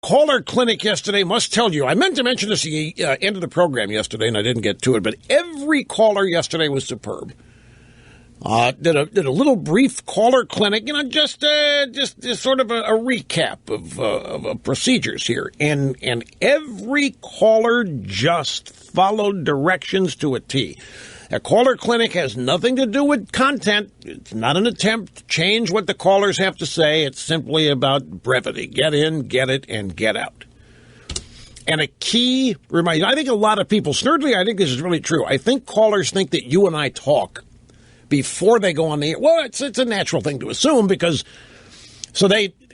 caller clinic yesterday, must tell you, I meant to mention this at the end of the program yesterday, and I didn't get to it, but every caller yesterday was superb. Did a little brief caller clinic, just sort of a recap of procedures here, and every caller just followed directions to a T. A caller clinic has nothing to do with content. It's not an attempt to change what the callers have to say. It's simply about brevity. Get in, get it, and get out. And a key reminder, I think a lot of people, snurdly, I think this is really true. I think callers think that you and I talk before they go on the air. Well, it's a natural thing to assume because,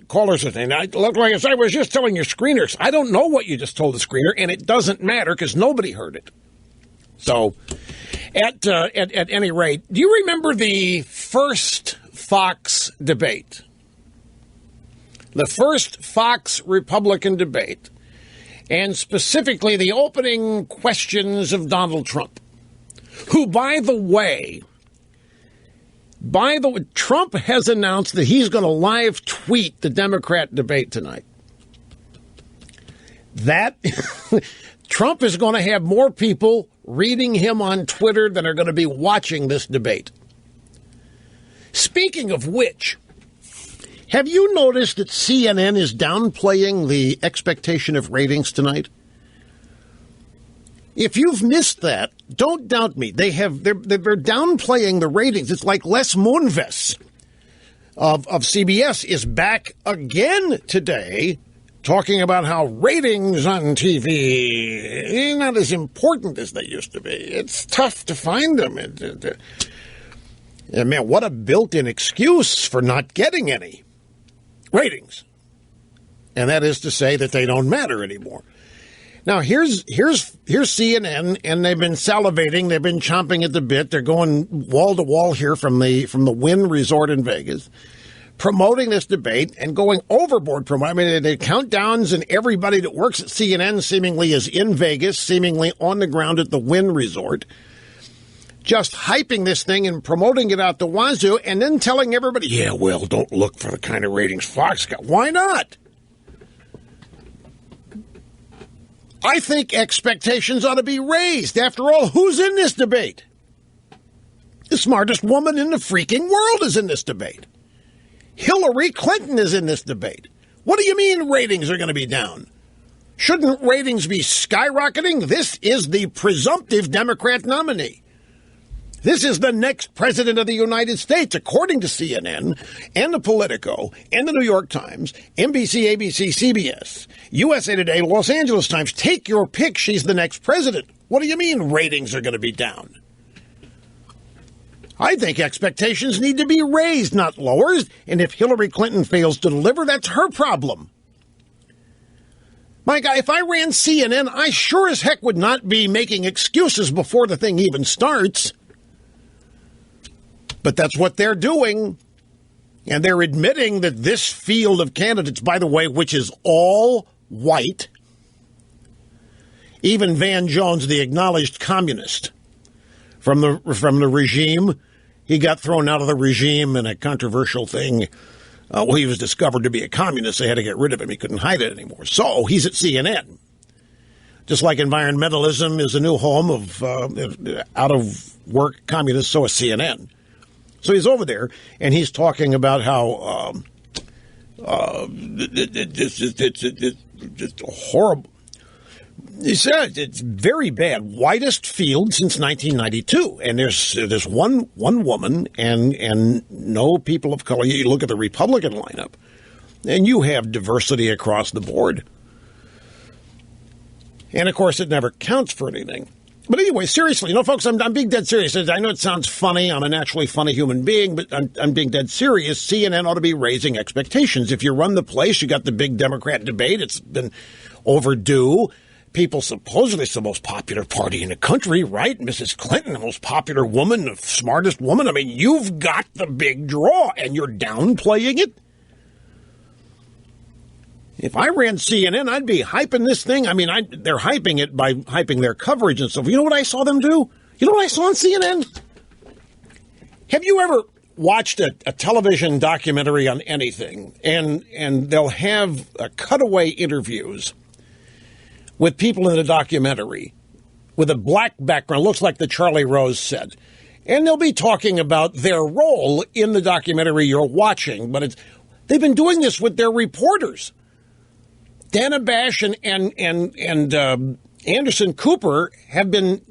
callers are saying, I was just telling your screeners. I don't know what you just told the screener, and it doesn't matter because nobody heard it. So, at any rate, do you remember the first Fox debate? The first Fox Republican debate, and specifically the opening questions of Donald Trump, who, by the way, Trump has announced that he's going to live tweet the Democrat debate tonight. That Trump is going to have more people reading him on Twitter than are going to be watching this debate. Speaking of which, have you noticed that CNN is downplaying the expectation of ratings tonight? If you've missed that, don't doubt me. They're downplaying the ratings. It's like Les Moonves of CBS is back again today talking about how ratings on TV are not as important as they used to be. It's tough to find them. Man, what a built-in excuse for not getting any ratings. And that is to say that they don't matter anymore. Now, here's CNN, and they've been salivating. They've been chomping at the bit. They're going wall to wall here from the Wynn Resort in Vegas, promoting this debate and going overboard. I mean, the countdowns, and everybody that works at CNN seemingly is in Vegas, seemingly on the ground at the Wynn Resort, just hyping this thing and promoting it out the wazoo, and then telling everybody, yeah, well, don't look for the kind of ratings Fox got. Why not? I think expectations ought to be raised. After all, who's in this debate? The smartest woman in the freaking world is in this debate. Hillary Clinton is in this debate. What do you mean ratings are going to be down? Shouldn't ratings be skyrocketing? This is the presumptive Democrat nominee. This is the next president of the United States, according to CNN and the Politico and the New York Times, NBC, ABC, CBS, USA Today, Los Angeles Times. Take your pick. She's the next president. What do you mean ratings are going to be down? I think expectations need to be raised, not lowered. And if Hillary Clinton fails to deliver, that's her problem. My guy, if I ran CNN, I sure as heck would not be making excuses before the thing even starts. But that's what they're doing. And they're admitting that this field of candidates, by the way, which is all white, even Van Jones, the acknowledged communist from the regime, he got thrown out of the regime in a controversial thing. He was discovered to be a communist. They had to get rid of him. He couldn't hide it anymore. So he's at CNN. Just like environmentalism is a new home of out-of-work communists, so is CNN. So he's over there, and he's talking about how it's horrible. He said it's very bad, whitest field since 1992, and there's one woman and no people of color. You look at the Republican lineup, and you have diversity across the board. And of course, it never counts for anything. But anyway, seriously, folks, I'm being dead serious. I know it sounds funny. I'm a naturally funny human being, but I'm being dead serious. CNN ought to be raising expectations. If you run the place, you got the big Democrat debate. It's been overdue. People supposedly it's the most popular party in the country, right? Mrs. Clinton, the most popular woman, the smartest woman. I mean, you've got the big draw, and you're downplaying it? If I ran CNN, I'd be hyping this thing. I mean, they're hyping it by hyping their coverage and stuff. You know what I saw them do? You know what I saw on CNN? Have you ever watched a television documentary on anything, and they'll have cutaway interviews with people in the documentary with a black background, looks like the Charlie Rose said. And they'll be talking about their role in the documentary you're watching, but they've been doing this with their reporters. Dana Bash and Anderson Cooper have been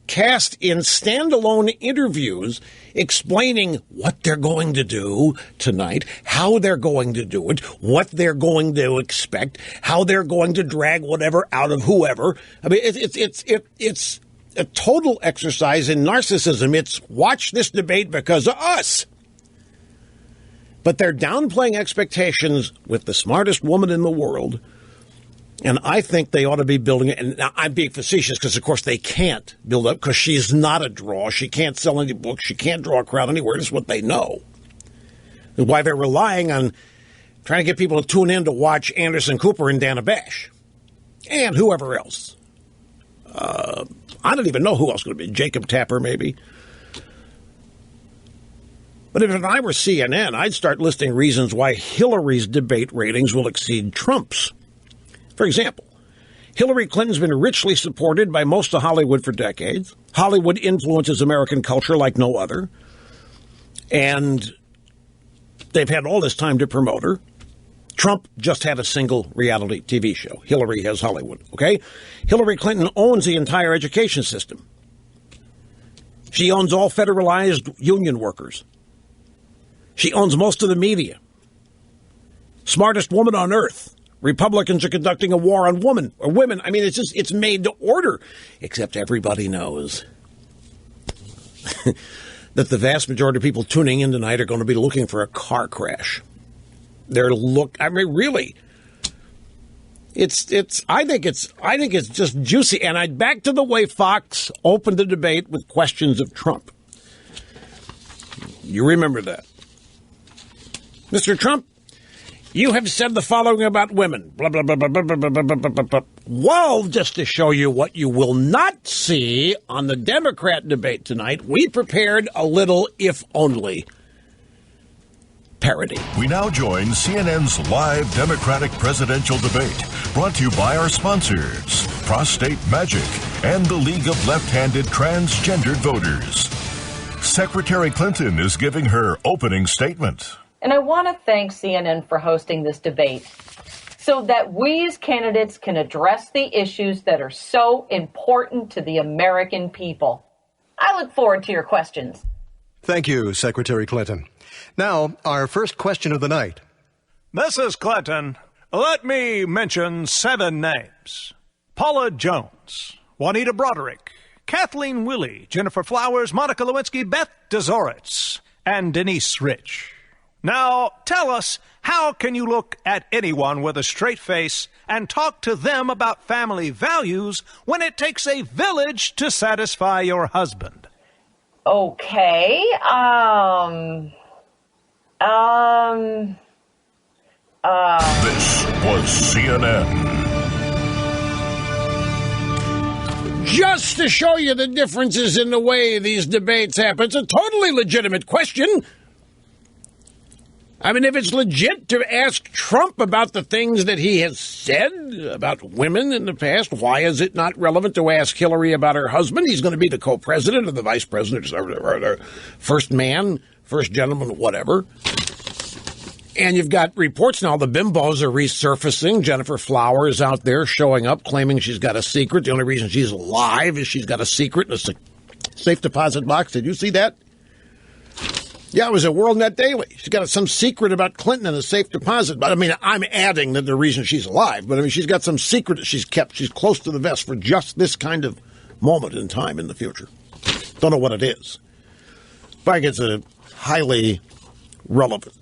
cast in standalone interviews explaining what they're going to do tonight, how they're going to do it, what they're going to expect, how they're going to drag whatever out of whoever. I mean, it's a total exercise in narcissism. It's watch this debate because of us. But they're downplaying expectations with the smartest woman in the world. And I think they ought to be building it. And now I'm being facetious because, of course, they can't build up because she's not a draw. She can't sell any books. She can't draw a crowd anywhere. That's what they know. That's why they're relying on trying to get people to tune in to watch Anderson Cooper and Dana Bash and whoever else. I don't even know who else going to be. Jacob Tapper, maybe. But if I were CNN, I'd start listing reasons why Hillary's debate ratings will exceed Trump's. For example, Hillary Clinton's been richly supported by most of Hollywood for decades. Hollywood influences American culture like no other. And they've had all this time to promote her. Trump just had a single reality TV show. Hillary has Hollywood, okay? Hillary Clinton owns the entire education system. She owns all federalized union workers. She owns most of the media. Smartest woman on earth. Republicans are conducting a war on women. I mean, it's made to order. Except everybody knows that the vast majority of people tuning in tonight are going to be looking for a car crash. Really. I think it's just juicy. And I'd back to the way Fox opened the debate with questions of Trump. You remember that. Mr. Trump, you have said the following about women. Blah, blah, blah, blah, blah, blah, blah, blah, blah, blah. Well, just to show you what you will not see on the Democrat debate tonight, we prepared a little if only parody. We now join CNN's live Democratic presidential debate, brought to you by our sponsors, Prostate Magic and the League of Left-Handed Transgendered Voters. Secretary Clinton is giving her opening statement. And I want to thank CNN for hosting this debate so that we as candidates can address the issues that are so important to the American people. I look forward to your questions. Thank you, Secretary Clinton. Now, our first question of the night. Mrs. Clinton, let me mention 7 names. Paula Jones, Juanita Broderick, Kathleen Willey, Jennifer Flowers, Monica Lewinsky, Beth Dezoritz, and Denise Rich. Now, tell us, how can you look at anyone with a straight face and talk to them about family values when it takes a village to satisfy your husband? Okay, This was CNN. Just to show you the differences in the way these debates happen, it's a totally legitimate question. I mean, if it's legit to ask Trump about the things that he has said about women in the past, why is it not relevant to ask Hillary about her husband? He's going to be the co-president or the vice president or the first man, first gentleman, whatever. And you've got reports now, the bimbos are resurfacing. Jennifer Flowers out there showing up, claiming she's got a secret. The only reason she's alive is she's got a secret in a safe deposit box. Did you see that? Yeah, it was a WorldNet Daily. She's got some secret about Clinton in a safe deposit. But I mean, I'm adding that the reason she's alive. But I mean, she's got some secret that she's kept. She's close to the vest for just this kind of moment in time in the future. Don't know what it is. But I think it's a highly relevant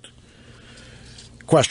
question.